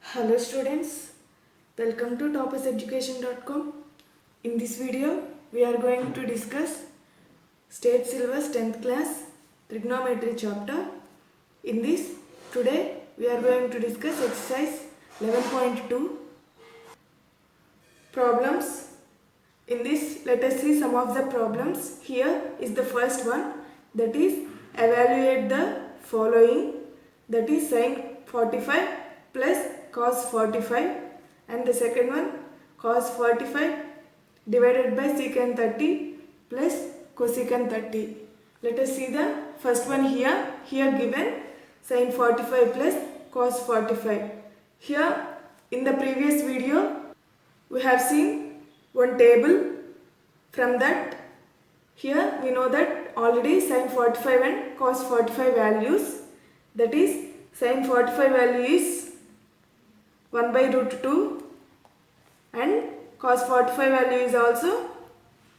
Hello students, welcome to topuseducation.com. In this video, we are going to discuss State Syllabus 10th class Trigonometry chapter. In this, today we are going to discuss exercise 11.2 problems. In this, let us see some of the problems. Here is the first one, that is evaluate the following, that is sin 45 plus cos 45, and the second one cos 45 divided by secant 30 plus cosecant 30. Let us see the first one here. Here given sin 45 plus cos 45. Here in the previous video we have seen one table. From that, here we know that already sin 45 and cos 45 values, that is sin 45 value is 1 by root 2 and cos 45 value is also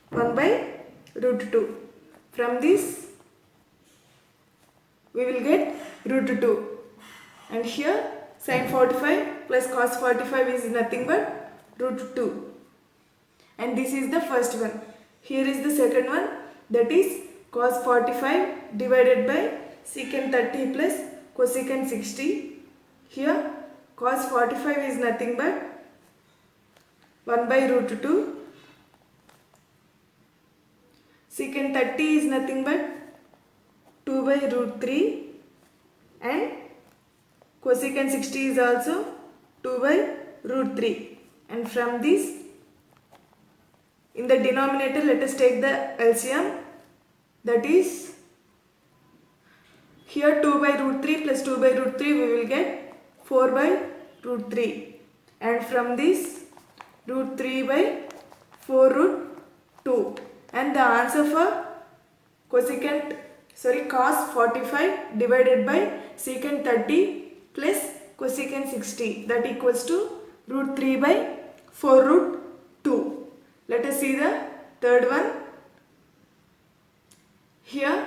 1 by root 2. From this we will get root 2, and here sin 45 plus cos 45 is nothing but root 2. And this is the first one. Here is the second one, that is cos 45 divided by secant 30 plus cosecant 60. Here cos 45 is nothing but 1 by root 2. Secant 30 is nothing but 2 by root 3. And cosecant 60 is also 2 by root 3. And from this, in the denominator, let us take the LCM, that is here 2 by root 3 plus 2 by root 3 we will get 4 by root 3, and from this root 3 by 4 root 2, and the answer for cos 45 divided by secant 30 plus cosecant 60, that equals to root 3 by 4 root 2. Let us see the third one. Here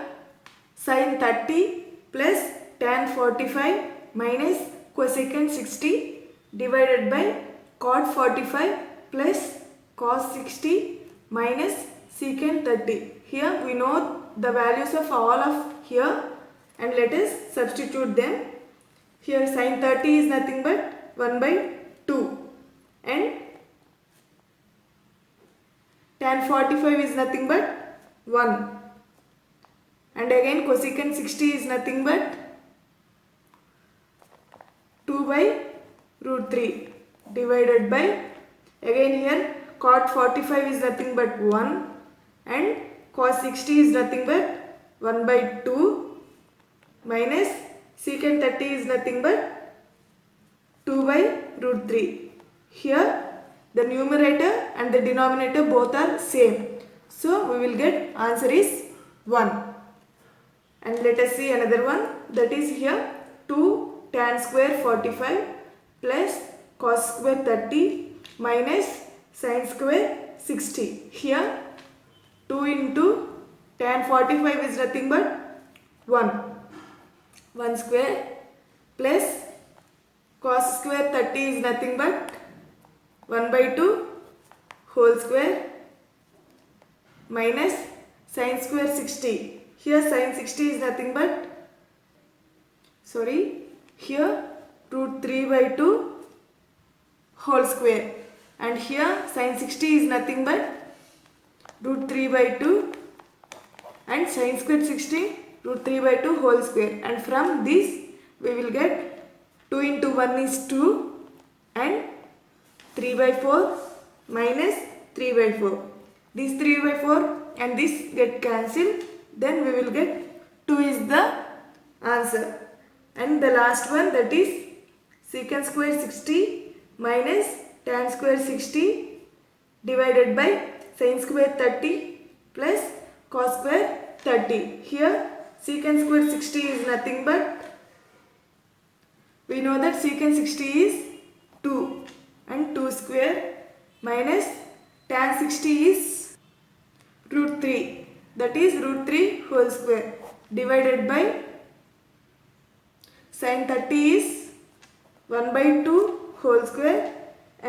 sin 30 plus tan 45 minus cosecant 60 divided by cot 45 plus cos 60 minus secant 30. Here we know the values of all of here, and let us substitute them. Here sin 30 is nothing but 1 by 2, and tan 45 is nothing but 1, and again cosecant 60 is nothing but 2 by root 3 divided by, again here cot 45 is nothing but 1 and cos 60 is nothing but 1 by 2 minus secant 30 is nothing but 2 by root 3. Here the numerator and the denominator both are same, so we will get answer is 1. And let us see another one, that is here 2 tan square 45 plus cos square 30 minus sin square 60. Here 2 into tan 45 is nothing but 1 square plus cos square 30 is nothing but 1 by 2 whole square minus sin square 60. Here sin 60 is nothing but, here root 3 by 2 whole square, and here sin 60 is nothing but root 3 by 2 and sin square 60 root 3 by 2 whole square, and from this we will get 2 into 1 is 2 and 3 by 4 minus 3 by 4. This 3 by 4 and this get cancelled, then we will get 2 is the answer. And the last one, that is secant square 60 minus tan square 60 divided by sin square 30 plus cos square 30. Here secant square 60 is nothing but, we know that secant 60 is 2 and 2 square minus tan 60 is root 3, that is root 3 whole square divided by sin 30 is 1 by 2 whole square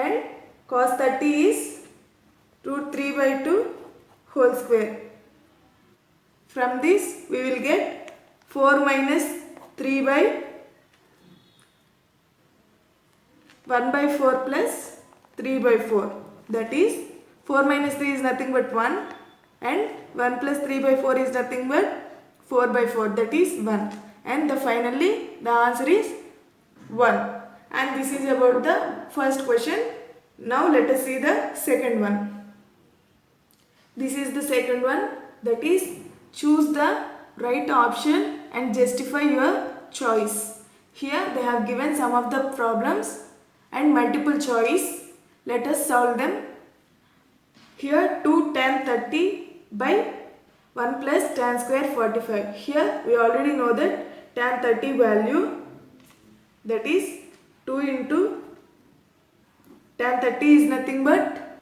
and cos 30 is root 3 by 2 whole square. From this we will get 4 minus 3 by 1 by 4 plus 3 by 4. That is 4 minus 3 is nothing but 1 and 1 plus 3 by 4 is nothing but 4 by 4, that is 1. And finally the answer is 1. And this is about the first question. Now let us see the second one. This is the second one, that is choose the right option and justify your choice. Here they have given some of the problems and multiple choice. Let us solve them. Here 2 tan 30 by 1 plus tan square 45. Here we already know that tan 30 value, that is 2 into tan 30 is nothing but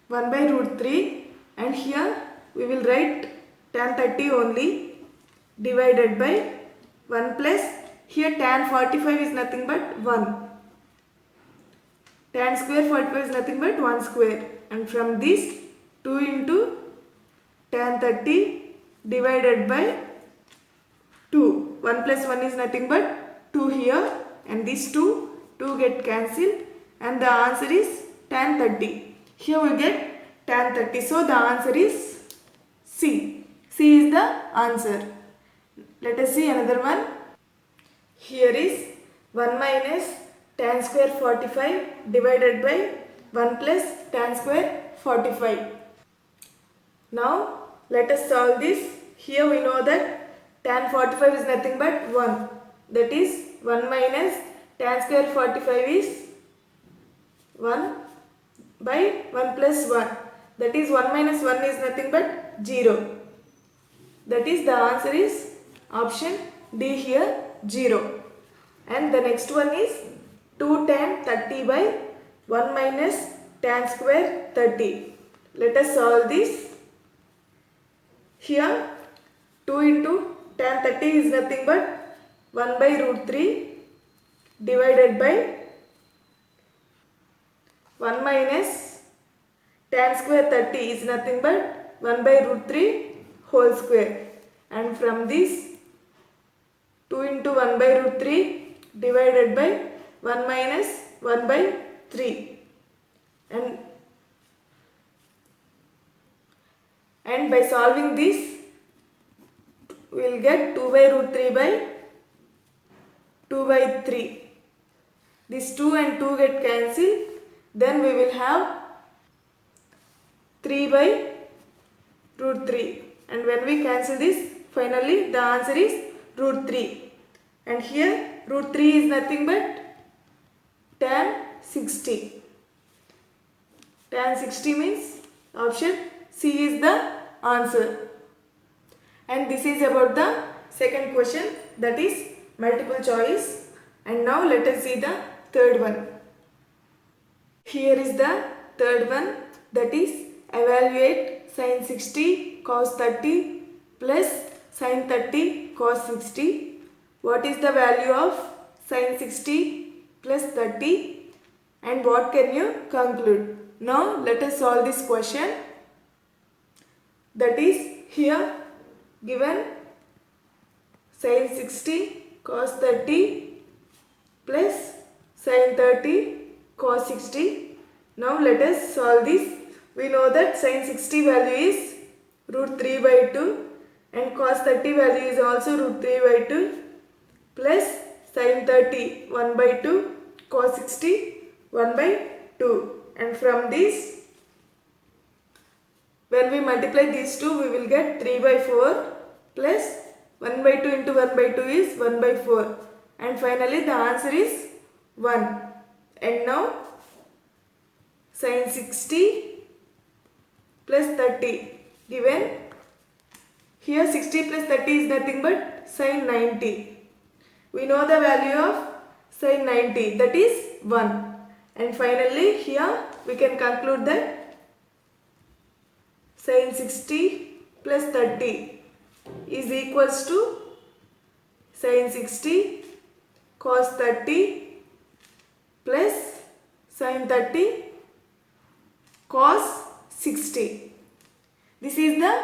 1 by root 3, and here we will write tan 30 only divided by 1 plus, here tan 45 is nothing but 1. Tan square 45 is nothing but 1 square, and from this 2 into tan 30 divided by 2. 1 plus 1 is nothing but 2 here, and these 2 get cancelled, and the answer is tan 30. Here we get tan 30. So the answer is C. C is the answer. Let us see another one. Here is 1 minus tan square 45 divided by 1 plus tan square 45. Now let us solve this. Here we know that tan 45 is nothing but 1. That is 1 minus tan square 45 is 1 by 1 plus 1. That is 1 minus 1 is nothing but 0. That is the answer is option D here, 0. And the next one is 2 tan 30 by 1 minus tan square 30. Let us solve this. Here 2 into tan 30 is nothing but 1 by root 3 divided by 1 minus tan square 30 is nothing but 1 by root 3 whole square, and from this 2 into 1 by root 3 divided by 1 minus 1 by 3, and by solving this we will get 2 by root 3 by 2 by 3. This 2 and 2 get cancelled, then we will have 3 by root 3, and when we cancel this, finally the answer is root 3, and here root 3 is nothing but tan 60. Tan 60 means option C is the answer. And this is about the second question, that is multiple choice. And now let us see the third one. Here is the third one, that is evaluate sin 60 cos 30 plus sin 30 cos 60. What is the value of sin 60 plus 30, and what can you conclude? Now let us solve this question. That is here given sin 60 cos 30 plus sin 30 cos 60. Now let us solve this. We know that sin 60 value is root 3 by 2 and cos 30 value is also root 3 by 2 plus sin 30 1 by 2 cos 60 1 by 2, and from this when we multiply these two we will get 3 by 4 plus 1 by 2 into 1 by 2 is 1 by 4, and finally the answer is 1. And now sin 60 plus 30 given, here 60 plus 30 is nothing but sin 90. We know the value of sin 90, that is 1. And finally here we can conclude that sin 60 plus 30 is equals to sin 60 cos 30 plus sin 30 cos 60. This is the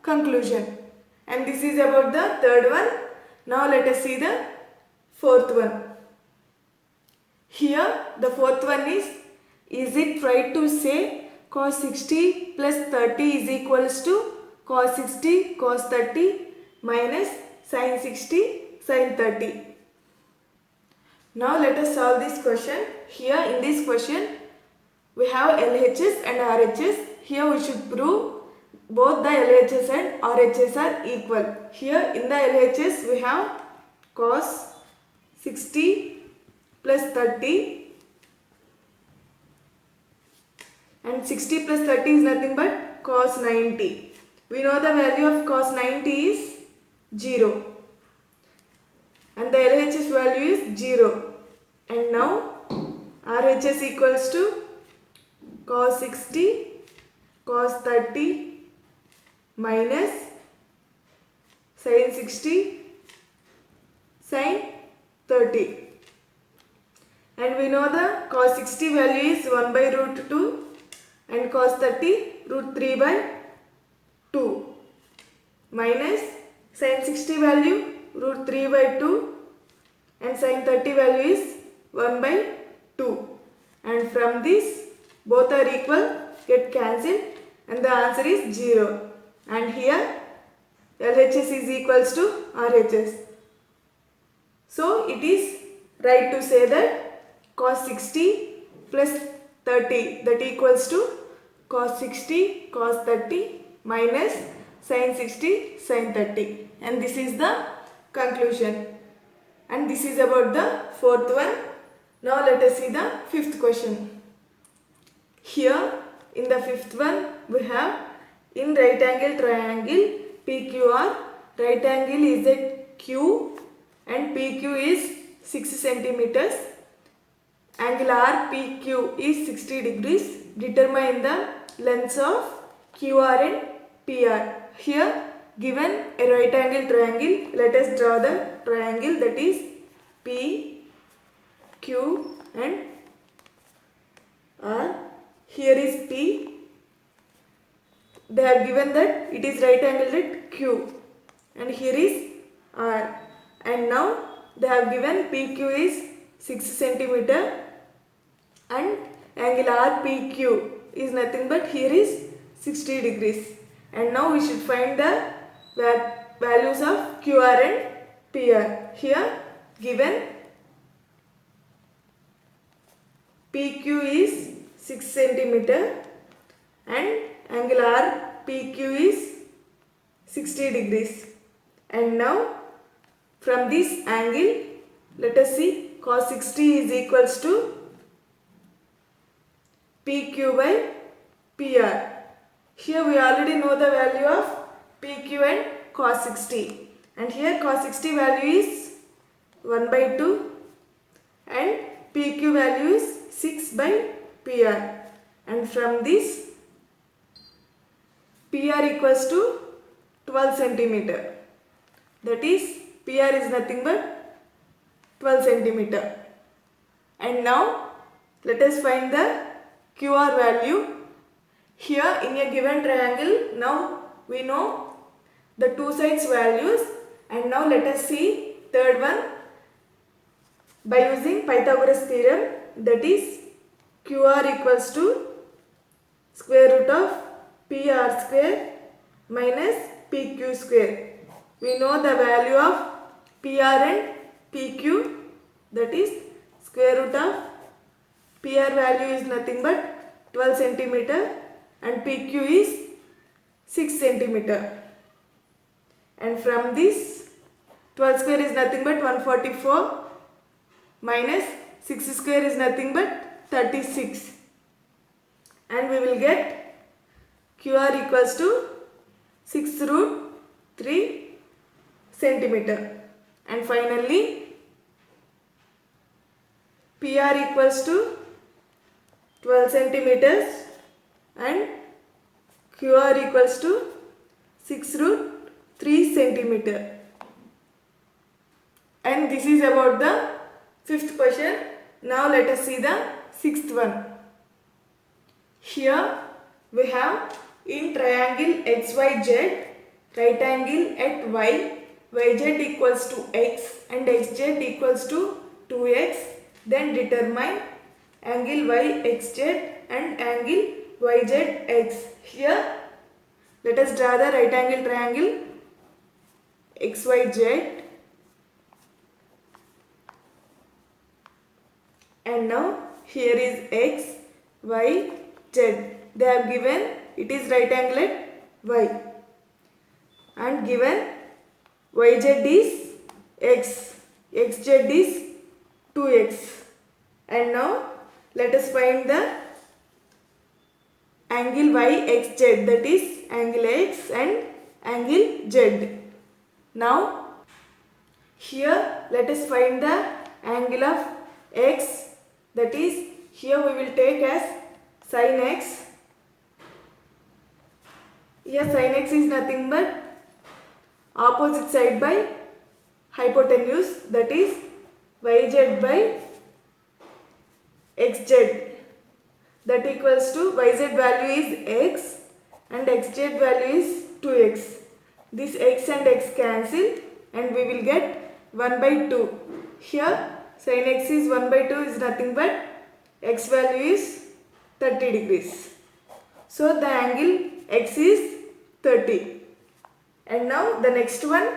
conclusion, and this is about the third one. Now let us see the fourth one. Here the fourth one is it right to say cos 60 plus 30 is equals to cos 60 cos 30 minus sin 60 sin 30. Now let us solve this question. Here in this question we have LHS and RHS. Here we should prove both the LHS and RHS are equal. Here in the LHS we have cos 60 plus 30, and 60 plus 30 is nothing but cos 90. We know the value of cos 90 is 0, and the LHS value is 0. And now RHS equals to cos 60 cos 30 minus sin 60 sin 30. And we know the cos 60 value is 1 by root 2 and cos 30 root 3 by 2 minus sin 60 value root 3 by 2 and sin 30 value is 1 by 2. And from this both are equal, get cancelled, and the answer is 0. And here LHS is equals to RHS. So it is right to say that cos 60 plus 30 that equals to cos 60 cos 30 minus sin 60 sin 30, and this is the conclusion, and this is about the fourth one. Now let us see the fifth question. Here in the fifth one we have in right angle triangle PQR, right angle is at Q and PQ is 6 centimeters. Angle RPQ is 60 degrees. Determine the lengths of QR and PR. Here given a right angle triangle, let us draw the triangle, that is P, Q and R. Here is P. They have given that it is right angled at Q, and here is R. And now they have given PQ is 6 centimeter and angle RPQ is nothing but here is 60 degrees. And now we should find the values of QR and PR. Here given PQ is 6 centimeter and angle RPQ is 60 degrees. And now from this angle let us see cos 60 is equals to PQ by PR. Here we already know the value of PQ and cos 60, and here cos 60 value is 1 by 2 and PQ value is 6 by PR, and from this PR equals to 12 centimeter, that is PR is nothing but 12 centimeter. And now let us find the QR value. Here in a given triangle, now we know the two sides values, and now let us see third one by using Pythagoras theorem, that is QR equals to square root of PR square minus PQ square. We know the value of PR and PQ, that is square root of PR value is nothing but 12 centimeter and PQ is 6 centimeter. And from this 12 square is nothing but 144 minus 6 square is nothing but 36, and we will get QR equals to 6 root 3 centimeter. And finally PR equals to 12 centimeters and QR equals to 6 root 3 centimeter. And this is about the fifth question. Now let us see the sixth one. Here we have in triangle XYZ, right angle at Y, YZ equals to X and XZ equals to 2X. Then determine angle YXZ and angle YZX. Here let us draw the right angle triangle XYZ. And now here is X, Y, Z. They have given it is right angle at Y. And given YZ is X, XZ is 2X. And now let us find the angle YXZ, that is angle X and angle Z. Now here let us find the angle of X, that is here we will take as sin X. Here sin X is nothing but opposite side by hypotenuse, that is YZ by XZ. That equals to YZ value is X and XZ value is 2X. This X and X cancel and we will get 1 by 2. Here sin X is 1 by 2 is nothing but X value is 30 degrees. So the angle X is 30. And now the next one.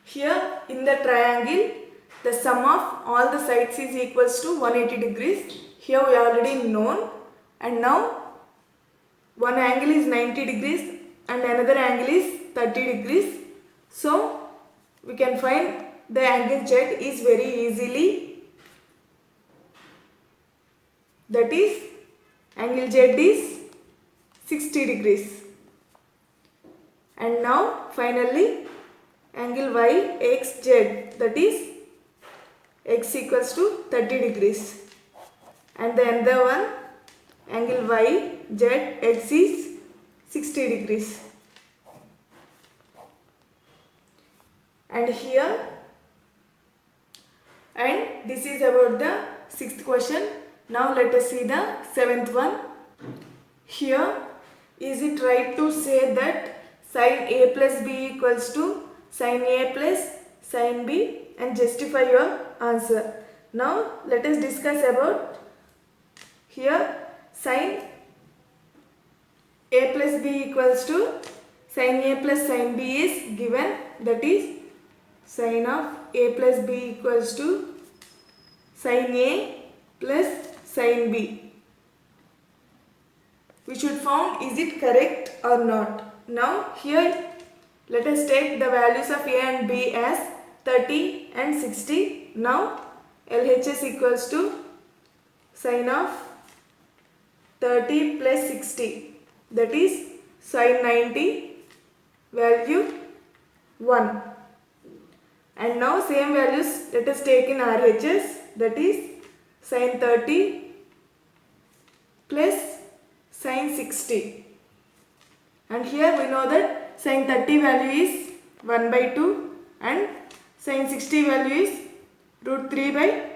Here in the triangle the sum of all the sides is equals to 180 degrees. Here we already known. And now one angle is 90 degrees and another angle is 30 degrees. So we can find the angle Z is very easily. That is angle Z is 60 degrees. And now finally angle YXZ, that is X equals to 30 degrees. And the other one angle YZX is 60 degrees. And here, and this is about the sixth question. Now let us see the seventh one. Here, is it right to say that sin A plus B equals to sin A plus sin B, and justify your answer. Now let us discuss about here sin A plus B equals to sin A plus sin B is given, that is sin of A plus B equals to sin A plus sin B. We should find is it correct or not. Now here let us take the values of A and B as 30 and 60. Now LHS equals to sin of 30 plus 60, that is sin 90, value 1. And now same values let us take in RHS, that is sin 30 plus sin 60. And here we know that sin 30 value is 1 by 2 and sin 60 value is root 3 by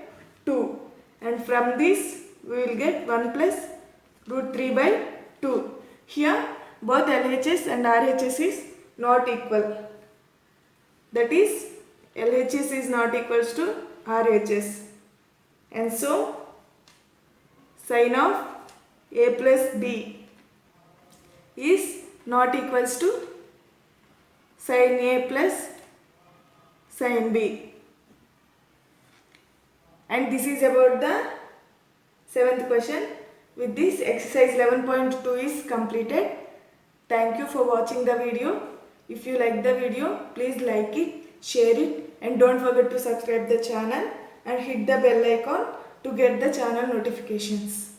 2. And from this we will get 1 plus root 3 by 2. Here both LHS and RHS is not equal. That is LHS is not equals to RHS. And so sin of A plus B is not equals to sin A plus sin B. And this is about the seventh question. With this, exercise 11.2 is completed. Thank you for watching the video. If you like the video, please like it, share it, and don't forget to subscribe the channel and hit the bell icon to get the channel notifications.